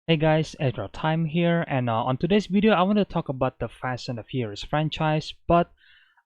Hey guys, EzraTime here, and on today's video, I want to talk about the Fast and the Furious franchise, but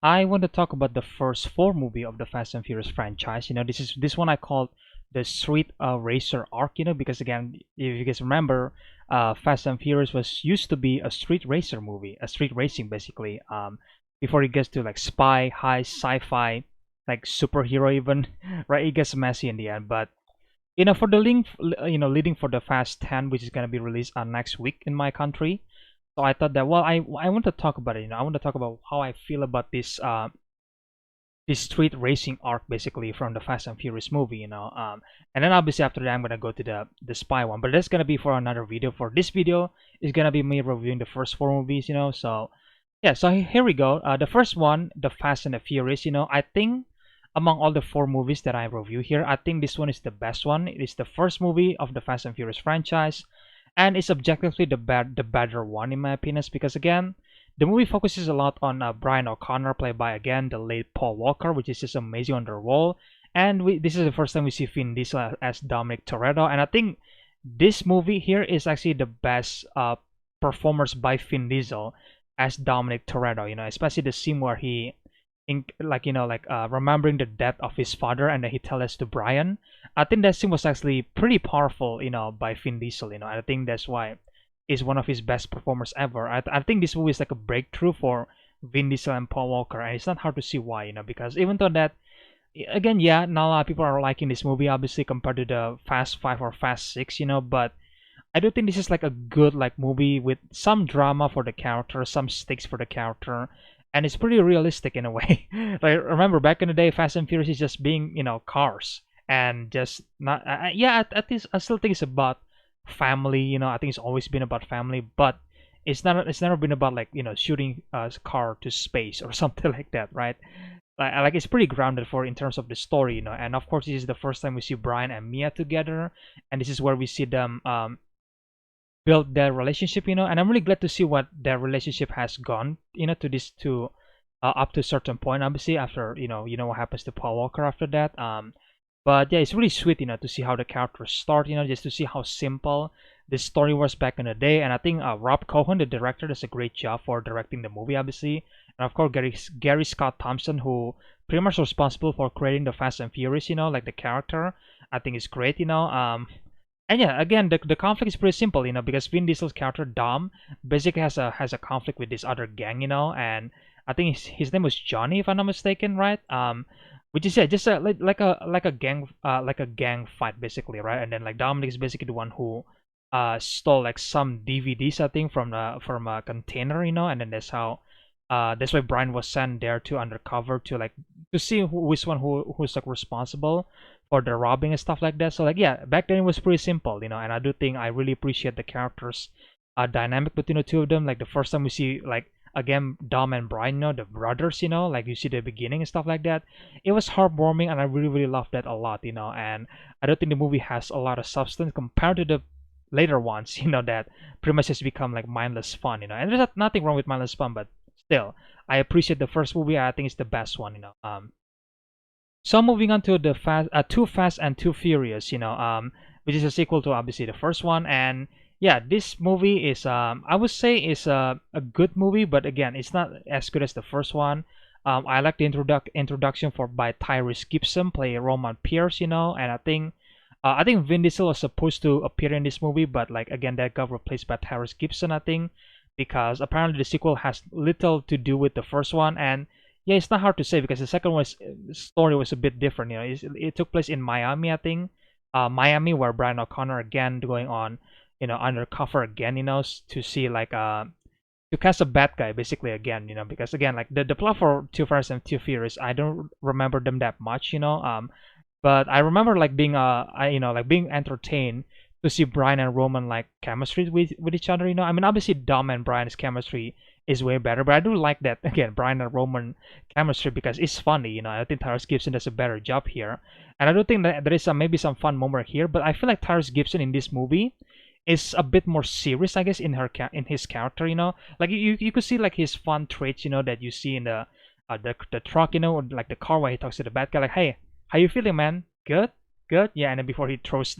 I want to talk about the first four movie of the Fast and Furious franchise. This one I called the Street Racer arc. Because again, if you guys remember, Fast and Furious was used to be a street racer movie, a street racing basically. Before it gets to like spy, heist, sci-fi, like superhero even, right? It gets messy in the end, but for the link, leading for the Fast 10, which is gonna be released next week in my country. So I thought that, well, I want to talk about it. I want to talk about how I feel about this street racing arc basically from the Fast and Furious movie. And then obviously after that I'm gonna go to the spy one, but that's gonna be for another video. For this video is gonna be me reviewing the first four movies. So yeah, so here we go. The first one, the Fast and the Furious. I think among all the four movies that I review here, I think this one is the best one. It is the first movie of the Fast and Furious franchise, and it's objectively the better one in my opinion. Because again, the movie focuses a lot on Brian O'Connor, played by again the late Paul Walker, which is just amazing on the role. And this is the first time we see Vin Diesel as Dominic Toretto, and I think this movie here is actually the best performance by Vin Diesel as Dominic Toretto. Especially the scene where he remembering the death of his father, and then he tells us to Brian. I think that scene was actually pretty powerful, by Vin Diesel. I think that's why it's one of his best performers ever. I think this movie is like a breakthrough for Vin Diesel and Paul Walker, and it's not hard to see why. Because even though that, again, yeah, not a lot of people are liking this movie, obviously compared to the Fast Five or Fast Six, but I do think this is like a good like movie with some drama for the character, some stakes for the character, and it's pretty realistic in a way. Like remember back in the day, Fast and Furious is just being cars and just not. Yeah, at least I still think it's about family. I think it's always been about family, but it's not. It's never been about like shooting a car to space or something like that, right? Like it's pretty grounded for in terms of the story, And of course, this is the first time we see Brian and Mia together, and this is where we see them build their relationship, and I'm really glad to see what their relationship has gone, to this to up to a certain point. Obviously, after what happens to Paul Walker after that. But yeah, it's really sweet, to see how the characters start, just to see how simple the story was back in the day. And I think Rob Cohen, the director, does a great job for directing the movie, obviously. And of course, Gary Scott Thompson, who pretty much responsible for creating the Fast and Furious, like the character, I think is great, and yeah, again, the conflict is pretty simple, because Vin Diesel's character Dom basically has a conflict with this other gang, and I think his name was Johnny, if I'm not mistaken, right? Which is, yeah, just like a gang fight basically, right? And then like Dominic is basically the one who stole like some DVDs, I think, from a container, and then that's why Brian was sent there to undercover to like to see which one who's like responsible for the robbing and stuff like that. So like yeah, back then it was pretty simple, and I do think I really appreciate the characters dynamic between the two of them. Like the first time we see like again Dom and Brian, the brothers, like you see the beginning and stuff like that. It was heartwarming, and I really really loved that a lot, and I don't think the movie has a lot of substance compared to the later ones, that pretty much has become like mindless fun, and there's nothing wrong with mindless fun, but still I appreciate the first movie. I think it's the best one, so moving on to the Too Fast and Too Furious, which is a sequel to obviously the first one. And yeah, this movie is I would say is a good movie, but again, it's not as good as the first one. I like the introduction by Tyrese Gibson, play Roman Pierce, and I think Vin Diesel was supposed to appear in this movie, but like again, that got replaced by Tyrese Gibson, I think, because apparently the sequel has little to do with the first one. And yeah, it's not hard to say because the second one's story was a bit different. It took place in Miami, I think. Miami, where Brian O'Connor again going on, undercover again, to see like to cast a bad guy basically again, because again like the plot for Too Fast and Too Furious, I don't remember them that much, but I remember like being like being entertained to see Brian and Roman like chemistry with each other. I mean obviously Dom and Brian's chemistry is way better, but I do like that again Brian and Roman chemistry because it's funny. I think Tyrese Gibson does a better job here, and I do think that there is maybe some fun moment here. But I feel like Tyrese Gibson in this movie is a bit more serious, I guess, in his character. Like you could see like his fun traits, that you see in the truck, like the car where he talks to the bad guy, like, hey, how you feeling, man? Good. good. Yeah, and then before he throws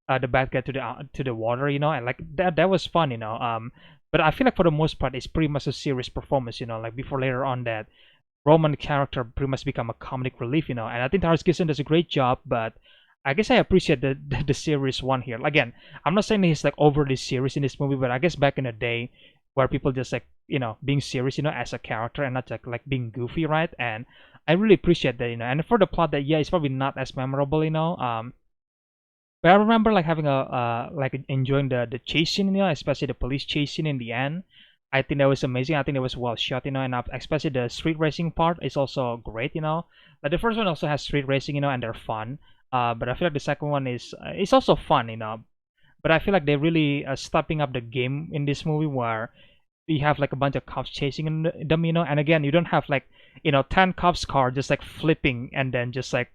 the bad guy to the water, and like that was fun, But I feel like for the most part, it's pretty much a serious performance, Like before later on that Roman character pretty much become a comedic relief, And I think Tyrese Gibson does a great job, but I guess I appreciate the serious one here. Again, I'm not saying he's like overly serious in this movie, but I guess back in the day where people just like being serious, as a character and not like being goofy, right? And I really appreciate that, And for the plot, that yeah, it's probably not as memorable, But I remember like having a like enjoying the chase scene, especially the police chase scene in the end. I think that was amazing. I think it was well shot, and especially the street racing part is also great, Like the first one also has street racing, and they're fun. But I feel like the second one is it's also fun, But I feel like they're really stepping up the game in this movie where you have like a bunch of cops chasing them, And again, you don't have like 10 cops car just like flipping and then just like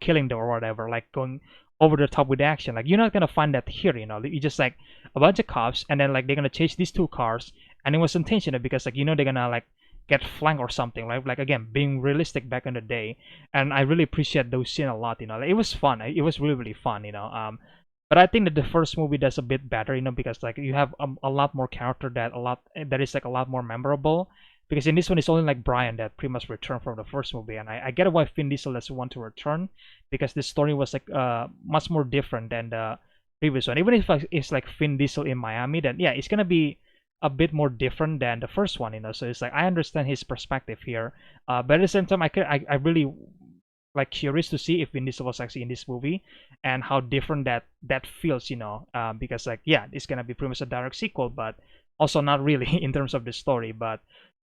killing them or whatever, like going over the top with action. Like you're not gonna find that here, You just like a bunch of cops and then like they're gonna chase these two cars, and it was intentional because like they're gonna like get flanked or something, right? Like again, being realistic back in the day, and I really appreciate those scenes a lot. Like, it was fun. It was really fun. But I think that the first movie does a bit better, because like you have a lot more character that is like a lot more memorable. Because in this one, it's only like Brian that pretty much returned from the first movie, and I get why Vin Diesel doesn't want to return, because the story was like much more different than the previous one. Even if it's like Vin Diesel in Miami, then yeah, it's gonna be a bit more different than the first one, So it's like I understand his perspective here, but at the same time, I really like curious to see if Vin Diesel was actually in this movie and how different that feels, because like yeah, it's gonna be pretty much a direct sequel, but also not really in terms of the story. But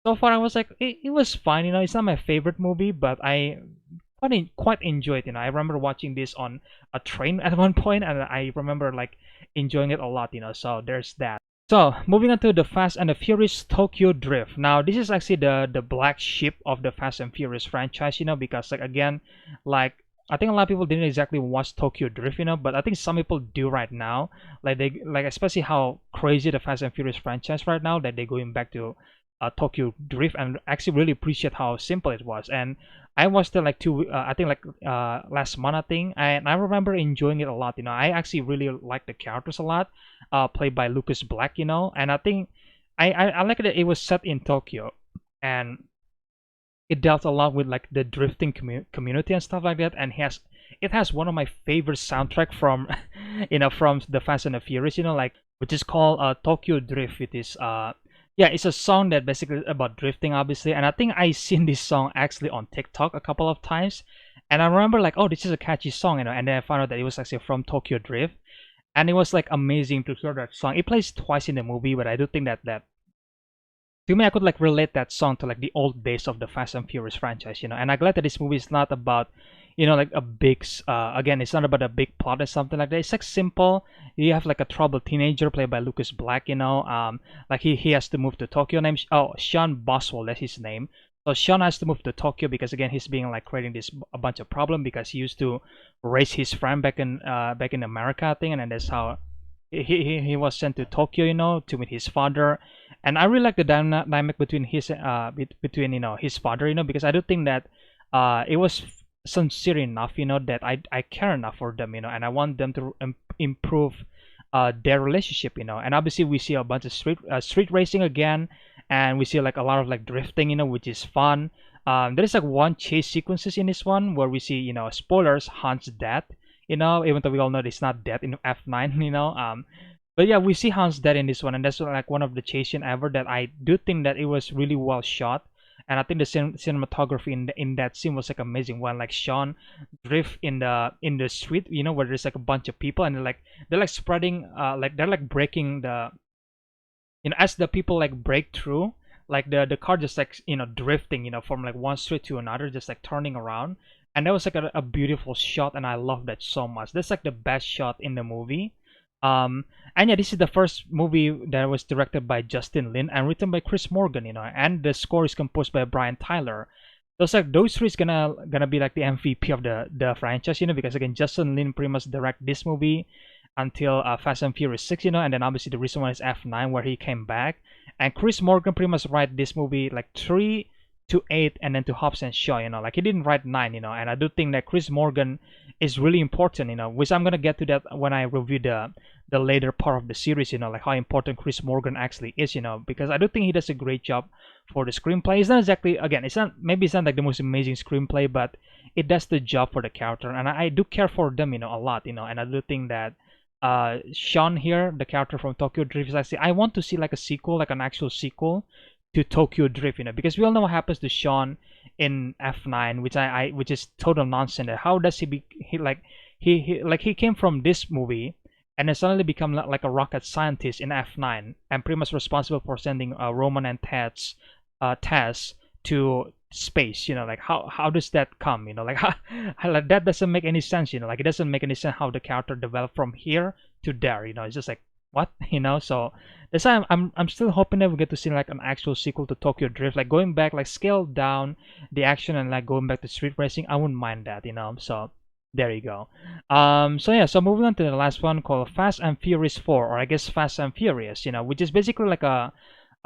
so far, I was like it was fine, It's not my favorite movie, but I quite enjoyed. I remember watching this on a train at one point, and I remember like enjoying it a lot. So there's that. So moving on to the Fast and the Furious Tokyo Drift. Now this is actually the black sheep of the Fast and Furious franchise, because like again, like I think a lot of people didn't exactly watch Tokyo Drift, but I think some people do right now. Like they like especially how crazy the Fast and Furious franchise right now that they're going back to Tokyo Drift, and actually really appreciate how simple it was. And I watched it like I think like last month, I think, and I remember enjoying it a lot. I actually really like the characters a lot, played by Lucas Black, and I think I like that it was set in Tokyo, and it dealt a lot with like the drifting community and stuff like that, and it has one of my favorite soundtrack from from the Fast and the Furious, like which is called Tokyo Drift. It is yeah, it's a song that basically about drifting, obviously, and I think I seen this song actually on TikTok a couple of times, and I remember like, oh, this is a catchy song, and then I found out that it was actually from Tokyo Drift, and it was like amazing to hear that song. It plays twice in the movie, but I do think that to me, I could like relate that song to like the old days of the Fast and Furious franchise, and I'm glad that this movie is not about like a big again, it's not about a big plot or something like that. It's like simple. You have like a troubled teenager played by Lucas Black, like he has to move to Tokyo. Named Sean Boswell, that's his name. So Sean has to move to Tokyo because again he's being like creating a bunch of problem because he used to raise his friend back in America, I think, and then that's how he was sent to Tokyo, to meet his father. And I really like the dynamic between between his father, because I do think that it was sincere enough, that I care enough for them, and I want them to improve their relationship, and obviously we see a bunch of street racing again, and we see like a lot of like drifting, which is fun. There is like one chase sequences in this one where we see, spoilers, Han's death, even though we all know it's not dead in F9, but yeah, we see Hans dead in this one, and that's like one of the chase scene ever that I do think that it was really well shot, and I think the cinematography in that scene was like amazing. When like Sean drift in the street, where there's like a bunch of people, and they're like spreading, like they're like breaking the, as the people like break through, like the car just like drifting, from like one street to another, just like turning around, and that was like a beautiful shot, and I love that so much. That's like the best shot in the movie. And yeah, this is the first movie that was directed by Justin Lin and written by Chris Morgan, and the score is composed by Brian Tyler. Those three is gonna be like the MVP of the franchise, because again, Justin Lin pretty much direct this movie until Fast and Furious 6, and then obviously the recent one is F9 where he came back, and Chris Morgan pretty much write this movie like 3 to 8 and then to Hobbs and Shaw, like he didn't write 9, and I do think that Chris Morgan is really important, which I'm gonna get to that when I review the later part of the series, like how important Chris Morgan actually is, because I do think he does a great job for the screenplay. It's not exactly, again, it's not like the most amazing screenplay, but it does the job for the character, and I do care for them, a lot, and I do think that Sean here, the character from Tokyo Drift, is actually, I want to see like a sequel, like an actual sequel to Tokyo Drift, because we all know what happens to Sean in F9, which is total nonsense. How does he came from this movie and then suddenly become like a rocket scientist in F9 and pretty much responsible for sending Roman and Tess to space. Like how does that come? Like like that doesn't make any sense. Like it doesn't make any sense how the character developed from here to there. It's just like what. So that's why I'm still hoping that we get to see like an actual sequel to Tokyo Drift, like going back, like scale down the action and like going back to street racing. I wouldn't mind that. So there you go. So yeah, so moving on to the last one called Fast and Furious 4, or I guess Fast and Furious, which is basically like a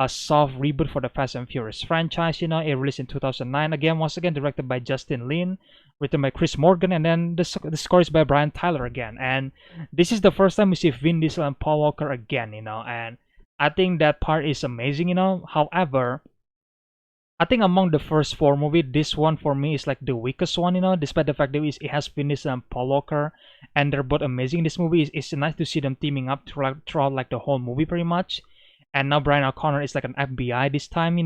soft reboot for the Fast and Furious franchise. It released in 2009. Again, once again, directed by Justin Lin, written by Chris Morgan, and then the score is by Brian Tyler again. And this is the first time we see Vin Diesel and Paul Walker again. And I think that part is amazing. However, I think among the first four movies, this one for me is like the weakest one, despite the fact that it has Vin Diesel and Paul Walker, and they're both amazing in this movie. It's nice to see them teaming up throughout like the whole movie pretty much. And now Brian O'Connor is like an FBI this time,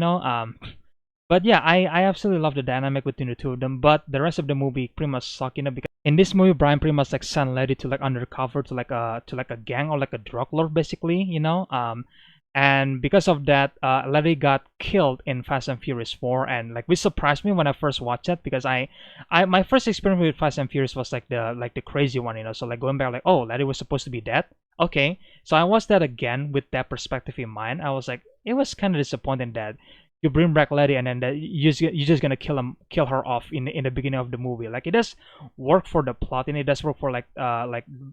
But yeah, I absolutely love the dynamic between the two of them, but the rest of the movie pretty much suck, because in this movie Brian pretty much like sent Letty to like undercover to like a gang or like a drug lord basically, and because of that, Letty got killed in Fast and Furious 4, and like which surprised me when I first watched it, because I my first experience with Fast and Furious was like the crazy one, so like going back like, oh, Letty was supposed to be dead. Okay, so I watched that again with that perspective in mind. I was like, it was kind of disappointing that you bring back Letty and then you're just gonna kill her off in the beginning of the movie. Like it does work for the plot, and it does work for like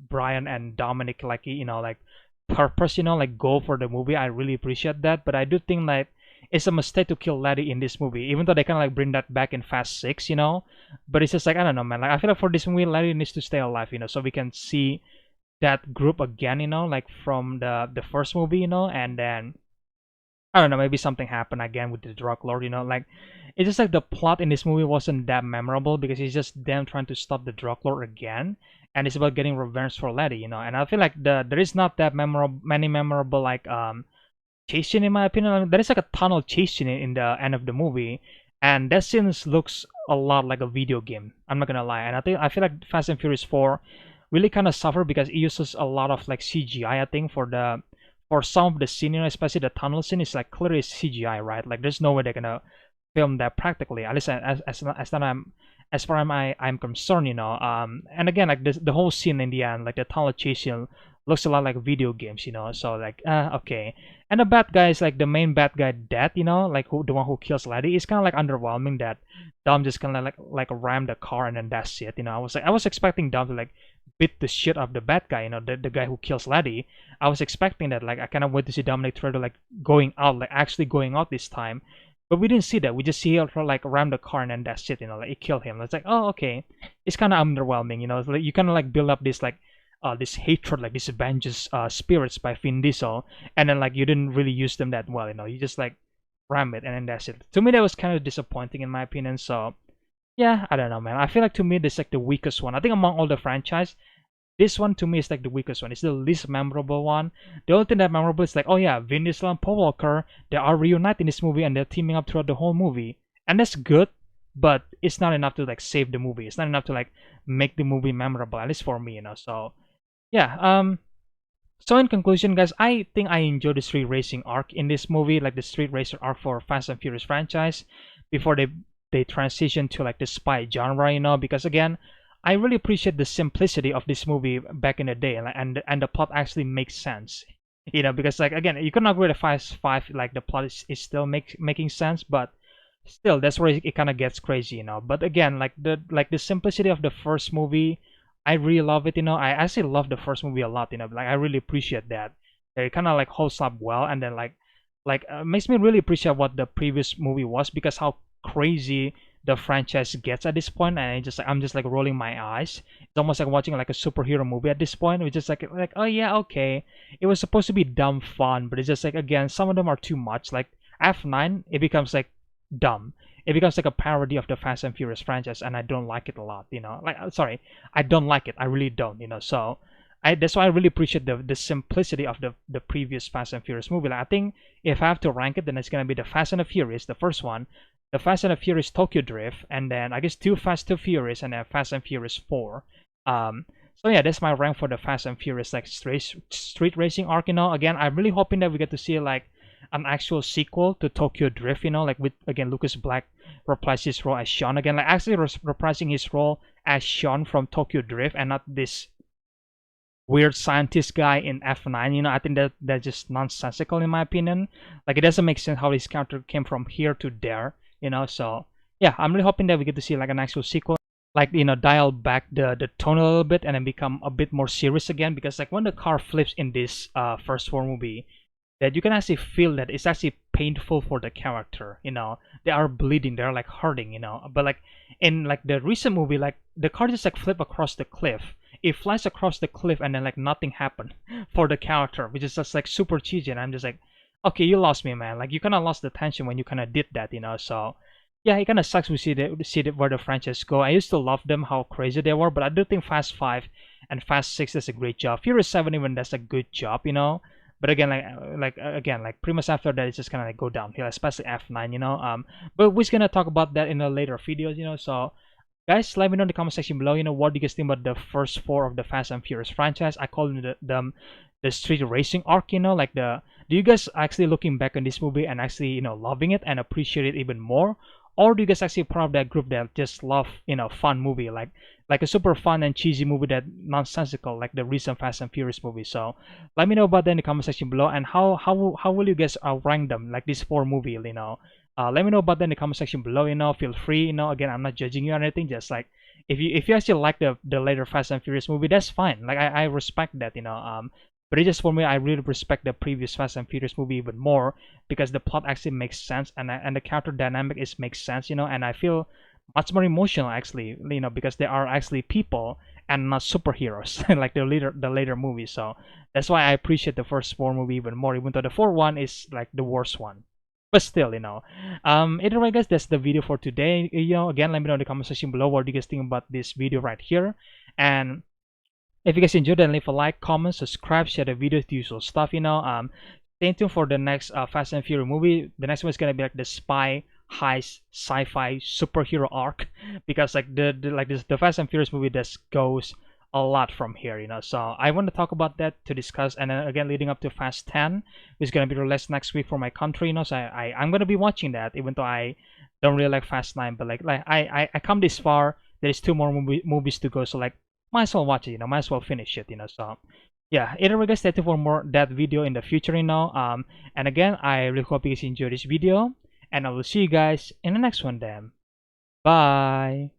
Brian and Dominic, like like purpose, like goal for the movie. I really appreciate that, but I do think like it's a mistake to kill Letty in this movie, even though they kind of like bring that back in Fast 6, But it's just like, I don't know, man. Like I feel like for this movie, Letty needs to stay alive, so we can see that group again, like from the first movie, and then I don't know, maybe something happened again with the drug lord, like it's just like the plot in this movie wasn't that memorable, because it's just them trying to stop the drug lord again, and it's about getting revenge for Letty, and I feel like there is not that many memorable like chase scene in my opinion. I mean, there is like a tunnel chase scene in the end of the movie, and that scene looks a lot like a video game. I'm not gonna lie, and I feel like Fast and Furious 4 really kind of suffer because it uses a lot of like CGI. I think for some of the scene, especially the tunnel scene, is like clearly CGI, right? Like there's no way they're gonna film that practically. At least as far as I'm concerned, And again, like the whole scene in the end, like the tunnel chase scene, looks a lot like video games, So like, okay. And the bad guy is like the main bad guy dead, like the one who kills Letty. It's kind of like underwhelming that Dom just kind of like ram the car and then that's it, I was expecting Dom to like beat the shit out of the bad guy, the guy who kills Letty. I was expecting that, like I kind of wait to see Dominic Toretto like going out, like actually going out this time. But we didn't see that. We just see her like ram the car and then that's it, like it killed him. It's like, oh, okay. It's kind of underwhelming, It's like you kind of like build up this like this hatred, like this vengeance spirits by Vin Diesel, and then like you didn't really use them that well, You just like ram it and then that's it. To me, that was kind of disappointing in my opinion. So yeah, I don't know, man. I feel like to me this is like the weakest one. I think among all the franchise, this one to me is like the weakest one. It's the least memorable one. The only thing that memorable is like, oh yeah, Vin Diesel and Paul Walker, they are reunited in this movie and they're teaming up throughout the whole movie, and that's good. But it's not enough to like save the movie. It's not enough to like make the movie memorable, at least for me, So yeah, so in conclusion, guys, I think I enjoyed the street racing arc in this movie, like the street racer arc for Fast and Furious franchise, before they transition to like the spy genre, because again, I really appreciate the simplicity of this movie back in the day, and the plot actually makes sense, because like again, you cannot agree with Fast 5, like the plot is still making sense, but still that's where it kind of gets crazy, But again, like the simplicity of the first movie, I really love it, I actually love the first movie a lot, like I really appreciate that. It kind of like holds up well, and then like makes me really appreciate what the previous movie was, because how crazy the franchise gets at this point, and I'm just like rolling my eyes. It's almost like watching like a superhero movie at this point. It's just like oh yeah, okay, it was supposed to be dumb fun, but it's just like again, some of them are too much. Like F9, it becomes like dumb. It becomes like a parody of the Fast and Furious franchise, and I don't like it a lot. Like sorry, I don't like it. I really don't. So that's why I really appreciate the simplicity of the previous Fast and Furious movie. Like, I think if I have to rank it, then it's gonna be the Fast and the Furious, the first one, the Fast and the Furious Tokyo Drift, and then I guess two Fast and Furious, and then Fast and Furious 4. So yeah, that's my rank for the Fast and Furious like street racing arc. Again, I'm really hoping that we get to see like an actual sequel to Tokyo Drift. Like with again Lucas Black reprising his role as Sean again, like actually reprising his role as Sean from Tokyo Drift, and not this weird scientist guy in F9. I think that's just nonsensical in my opinion. Like it doesn't make sense how this character came from here to there. So yeah, I'm really hoping that we get to see like an actual sequel, like dial back the tone a little bit and then become a bit more serious again, because like when the car flips in this first 4 movie, that you can actually feel that it's actually painful for the character. They are bleeding, they're like hurting. But like in like the recent movie, like the car just like flip across the cliff, it flies across the cliff, and then like nothing happened for the character, which is just like super cheesy. And I'm just like, okay, you lost me, man. Like you kind of lost the tension when you kind of did that. So yeah, it kind of sucks to see where the franchise go. I used to love them, how crazy they were, but I do think Fast 5 and Fast 6 does a great job. Furious 7 even does a good job. But again, like pretty much after that, it's just kind of like go downhill, especially F9. But we're gonna talk about that in a later videos. So guys, let me know in the comment section below. What do you guys think about the first 4 of the Fast and Furious franchise? I call them the street racing arc. Like do you guys actually looking back on this movie and actually loving it and appreciate it even more? Or do you guys actually part of that group that just love fun movie, like a super fun and cheesy movie that nonsensical like the recent Fast and Furious movie? So let me know about that in the comment section below, and how will you guys rank them, like these 4 movies? Let me know about that in the comment section below. Feel free. Again, I'm not judging you or anything. Just like if you actually like the later Fast and Furious movie, that's fine. Like I respect that. But it's just for me, I really respect the previous Fast and Furious movie even more, because the plot actually makes sense, and the character dynamic makes sense. And I feel much more emotional actually. Because they are actually people and not superheroes like the later movies. So that's why I appreciate the first 4 movie even more, even though the 4th one is like the worst one. But still, either way, guys, that's the video for today. Again, let me know in the comment section below what do you guys think about this video right here. And if you guys enjoyed, then leave a like, comment, subscribe, share the video, the usual stuff. Stay tuned for the next Fast and Furious movie. The next one is gonna be like the spy heist sci-fi superhero arc, because like the Fast and Furious movie just goes a lot from here. So I want to talk about that to discuss. And then again, leading up to Fast 10, which is gonna be released next week for my country. So I'm gonna be watching that, even though I don't really like Fast 9. But like I come this far, there's 2 more movies to go, so like might as well watch it. Might as well finish it. So yeah, either way, guys, stay tuned for more that video in the future. And again, I really hope you guys enjoyed this video, and I will see you guys in the next one then. Bye.